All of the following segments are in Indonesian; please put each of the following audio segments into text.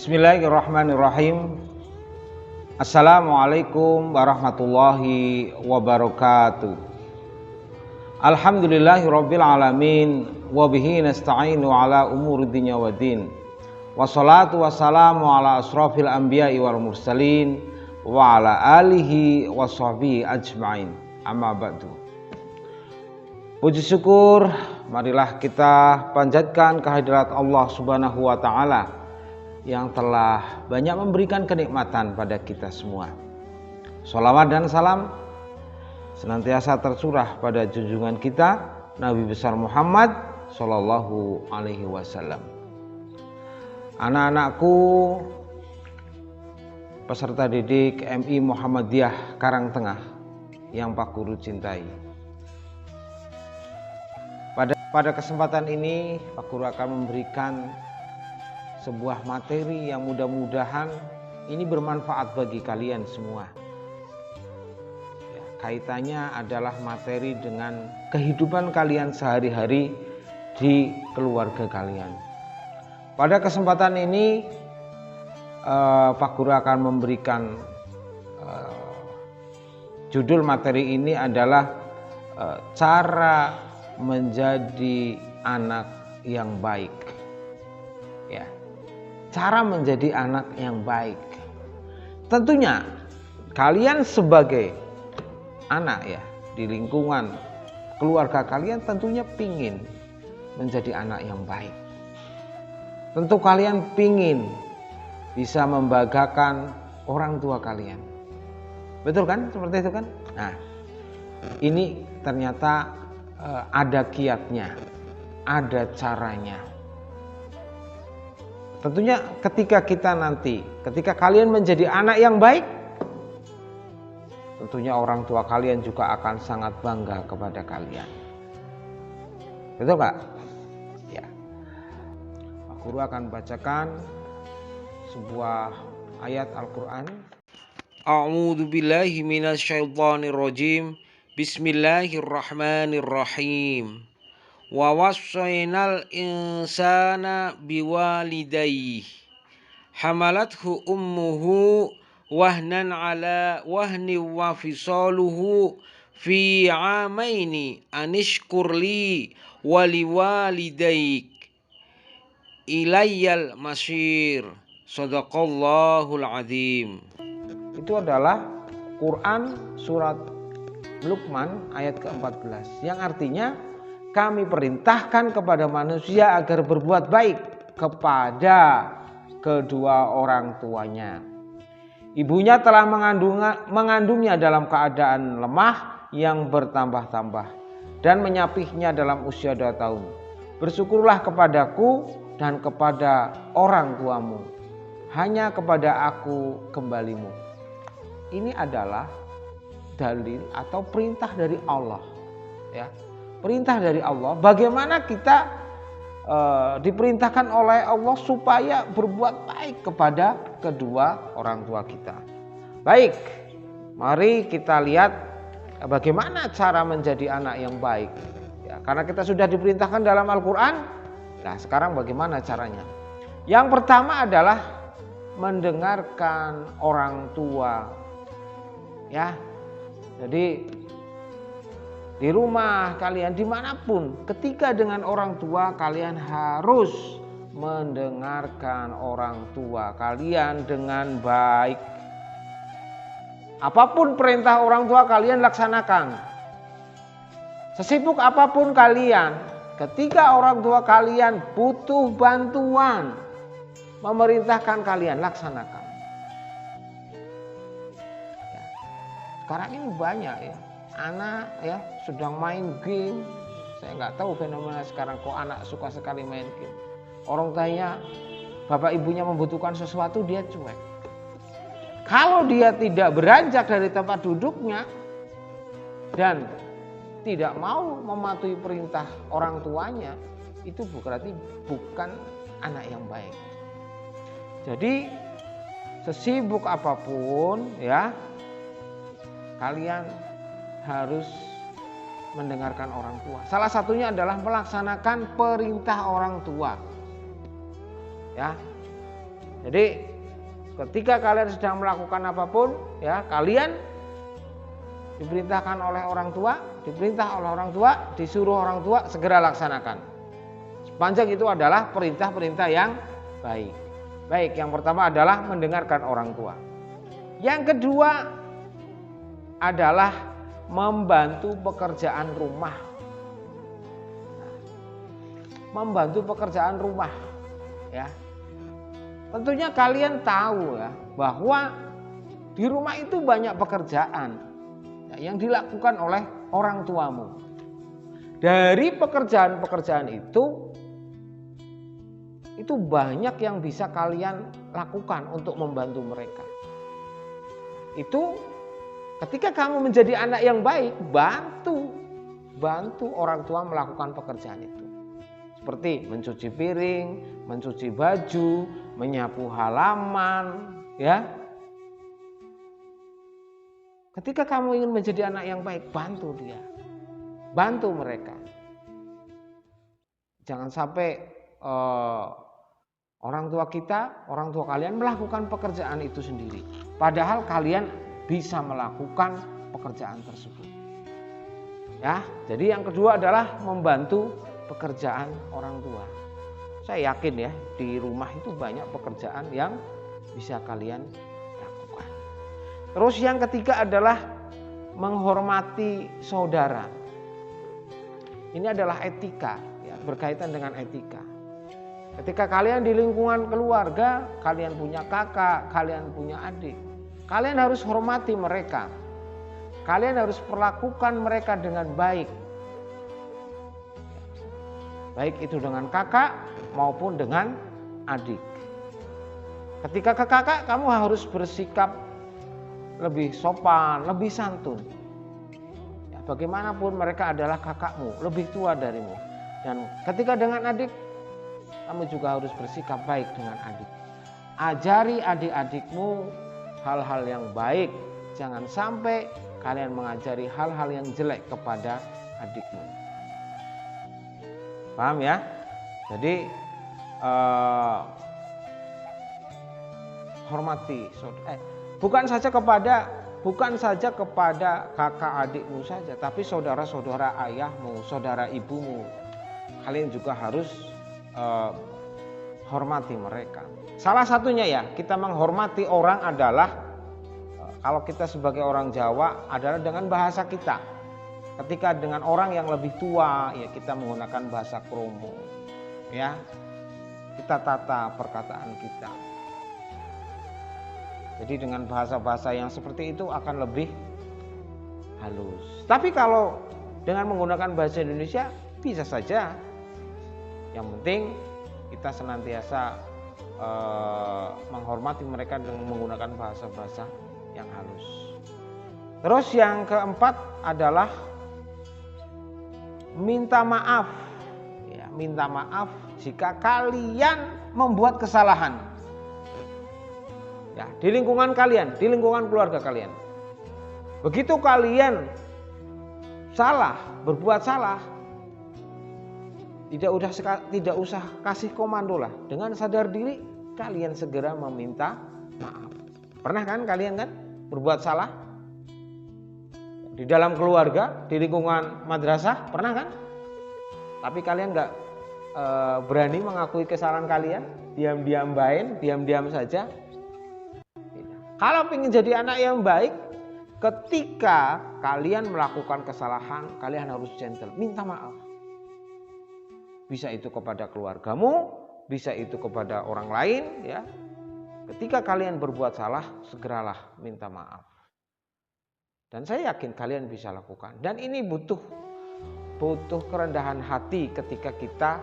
Bismillahirrahmanirrahim. Assalamualaikum warahmatullahi wabarakatuh. Alhamdulillahirabbil alamin wa bihi nasta'inu ala umuri dunya waddin. Wassalatu wassalamu ala asrofil anbiya'i wal mursalin wa ala alihi wa sahbihi ajma'in. Amma ba'du. Puji syukur marilah kita panjatkan kehadirat Allah Subhanahu wa taala yang telah banyak memberikan kenikmatan pada kita semua. Sholawat dan salam senantiasa tercurah pada junjungan kita Nabi besar Muhammad Sallallahu Alaihi Wasallam. Anak-anakku, peserta didik MI Muhammadiyah Karangtengah yang Pak Guru cintai. Pada kesempatan ini Pak Guru akan memberikan sebuah materi yang mudah-mudahan ini bermanfaat bagi kalian semua. Kaitannya adalah materi dengan kehidupan kalian sehari-hari di keluarga kalian. Pada kesempatan ini Pak Guru akan memberikan judul materi ini adalah cara menjadi anak yang baik. Ya. Cara menjadi anak yang baik. Tentunya kalian sebagai anak ya di lingkungan keluarga kalian tentunya pingin menjadi anak yang baik. Tentu kalian pingin bisa membanggakan orang tua kalian. Betul kan? Seperti itu kan? Nah, ini ternyata ada kiatnya, ada caranya. Tentunya ketika kalian menjadi anak yang baik, tentunya orang tua kalian juga akan sangat bangga kepada kalian. Betul Kak? Ya. Pak Guru akan bacakan sebuah ayat Al-Quran. A'udzu billahi minasyaitonir rajim. Bismillahirrahmanirrahim. Wa wassaynal insana biwalidayhi hamalathu ummuhu wahnan ala wahni wa fisaluhu fi amaini anishkurli waliwalidayk ilayyal masyir. Shadaqallahul azim. Itu adalah Quran surat Luqman ayat ke-14 yang artinya kami perintahkan kepada manusia agar berbuat baik kepada kedua orang tuanya. Ibunya telah mengandungnya dalam keadaan lemah yang bertambah-tambah dan menyapihnya dalam usia 2 tahun. Bersyukurlah kepadaku dan kepada orang tuamu. Hanya kepada aku kembalimu. Ini adalah dalil atau perintah dari Allah. Ya. Perintah dari Allah, bagaimana kita diperintahkan oleh Allah supaya berbuat baik kepada kedua orang tua kita. Baik, mari kita lihat bagaimana cara menjadi anak yang baik. Ya, karena kita sudah diperintahkan dalam Al-Quran, nah sekarang bagaimana caranya? Yang pertama adalah mendengarkan orang tua. Ya, jadi di rumah kalian, dimanapun, ketika dengan orang tua kalian harus mendengarkan orang tua kalian dengan baik. Apapun perintah orang tua kalian laksanakan. Sesibuk apapun kalian, ketika orang tua kalian butuh bantuan, memerintahkan kalian laksanakan. Ya. Sekarang ini banyak ya. Anak ya sedang main game, saya nggak tahu fenomena sekarang kok anak suka sekali main game. Orang tuanya, bapak ibunya membutuhkan sesuatu dia cuek. Kalau dia tidak beranjak dari tempat duduknya dan tidak mau mematuhi perintah orang tuanya, itu berarti bukan anak yang baik. Jadi sesibuk apapun ya kalian harus mendengarkan orang tua. Salah satunya adalah melaksanakan perintah orang tua. Ya. Jadi ketika kalian sedang melakukan apapun, ya kalian diperintahkan oleh orang tua, disuruh orang tua, segera laksanakan. Sepanjang itu adalah perintah-perintah yang baik. Baik, yang pertama adalah mendengarkan orang tua. Yang kedua adalah membantu pekerjaan rumah. Membantu pekerjaan rumah, ya. Tentunya kalian tahu ya bahwa di rumah itu banyak pekerjaan yang dilakukan oleh orang tuamu. Dari pekerjaan-pekerjaan itu banyak yang bisa kalian lakukan untuk membantu mereka. Itu ketika kamu menjadi anak yang baik, bantu orang tua melakukan pekerjaan itu. Seperti mencuci piring, mencuci baju, menyapu halaman, ya. Ketika kamu ingin menjadi anak yang baik, bantu dia. Bantu mereka. Jangan sampai orang tua kalian melakukan pekerjaan itu sendiri. Padahal kalian bisa melakukan pekerjaan tersebut. Ya, jadi yang kedua adalah membantu pekerjaan orang tua. Saya yakin ya, di rumah itu banyak pekerjaan yang bisa kalian lakukan. Terus yang ketiga adalah menghormati saudara. Ini adalah etika, ya, berkaitan dengan etika. Ketika kalian di lingkungan keluarga, kalian punya kakak, kalian punya adik, kalian harus hormati mereka. Kalian harus perlakukan mereka dengan baik. Baik itu dengan kakak maupun dengan adik. Ketika ke kakak, kamu harus bersikap lebih sopan, lebih santun. Ya, bagaimanapun mereka adalah kakakmu, lebih tua darimu. Dan ketika dengan adik, kamu juga harus bersikap baik dengan adik. Ajari adik-adikmu hal-hal yang baik. Jangan sampai kalian mengajari hal-hal yang jelek kepada adikmu. Paham ya? Jadi hormati, bukan saja kepada kakak adikmu saja, tapi saudara-saudara ayahmu, saudara ibumu, kalian juga harus hormati mereka. Salah satunya ya, kita menghormati orang adalah kalau kita sebagai orang Jawa adalah dengan bahasa kita. Ketika dengan orang yang lebih tua, ya kita menggunakan bahasa kromo, ya kita tata perkataan kita. Jadi dengan bahasa-bahasa yang seperti itu akan lebih halus. Tapi kalau dengan menggunakan bahasa Indonesia bisa saja. Yang penting kita senantiasa menghormati mereka dengan menggunakan bahasa-bahasa yang halus. Terus yang keempat adalah minta maaf. Ya, minta maaf jika kalian membuat kesalahan. Ya, di lingkungan kalian, di lingkungan keluarga kalian. Begitu kalian salah, berbuat salah, tidak usah kasih komando lah. Dengan sadar diri, kalian segera meminta maaf. Pernah kan kalian kan berbuat salah? Di dalam keluarga, di lingkungan madrasah, pernah kan? Tapi kalian nggak berani mengakui kesalahan kalian, diam-diam saja. Kalau ingin jadi anak yang baik, ketika kalian melakukan kesalahan, kalian harus gentle, minta maaf. Bisa itu kepada keluargamu, bisa itu kepada orang lain, ya. Ketika kalian berbuat salah, segeralah minta maaf. Dan saya yakin kalian bisa lakukan. Dan ini butuh kerendahan hati ketika kita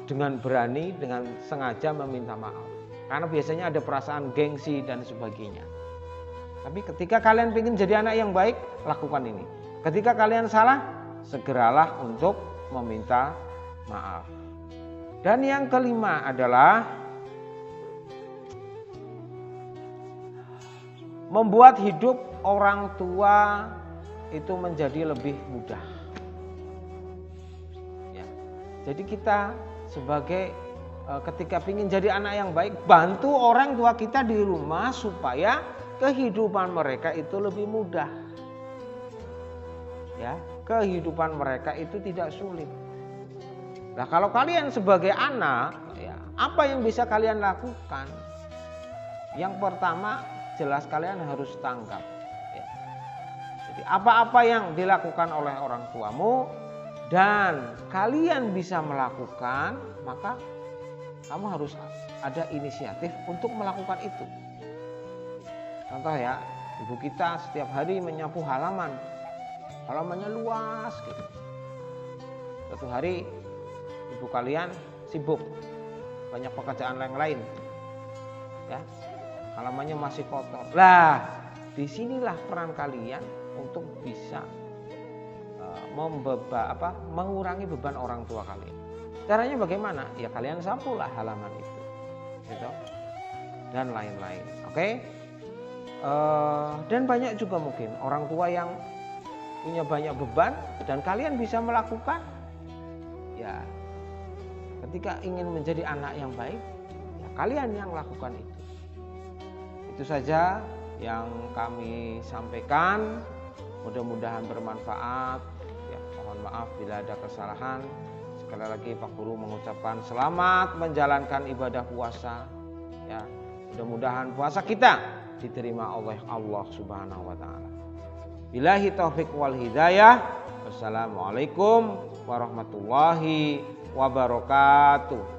dengan berani, dengan sengaja meminta maaf. Karena biasanya ada perasaan gengsi dan sebagainya. Tapi ketika kalian ingin jadi anak yang baik, lakukan ini. Ketika kalian salah, segeralah untuk meminta maaf. Dan yang kelima adalah membuat hidup orang tua itu menjadi lebih mudah. Ya. Jadi kita sebagai ketika ingin jadi anak yang baik, bantu orang tua kita di rumah supaya kehidupan mereka itu lebih mudah. Ya, kehidupan mereka itu tidak sulit. Nah, kalau kalian sebagai anak, ya, apa yang bisa kalian lakukan? Yang pertama, jelas kalian harus tanggap. Ya. Jadi apa-apa yang dilakukan oleh orang tuamu dan kalian bisa melakukan, maka kamu harus ada inisiatif untuk melakukan itu. Contoh ya, ibu kita setiap hari menyapu halaman. Halamannya luas gitu. Suatu hari ibu kalian sibuk, banyak pekerjaan yang lain. Ya. Halamannya masih kotor. Lah, disinilah peran kalian untuk bisa mengurangi beban orang tua kalian. Caranya bagaimana? Ya kalian sapulah halaman itu, gitu. Dan lain-lain. Oke? Dan banyak juga mungkin orang tua yang punya banyak beban dan kalian bisa melakukan. Ya, ketika ingin menjadi anak yang baik, ya kalian yang lakukan itu. Itu saja yang kami sampaikan. Mudah-mudahan bermanfaat. Ya, mohon maaf bila ada kesalahan. Sekali lagi Pak Guru mengucapkan selamat menjalankan ibadah puasa. Ya, mudah-mudahan puasa kita diterima oleh Allah Subhanahu wa taala. Billahi taufik wal hidayah. Wassalamualaikum warahmatullahi wabarakatuh.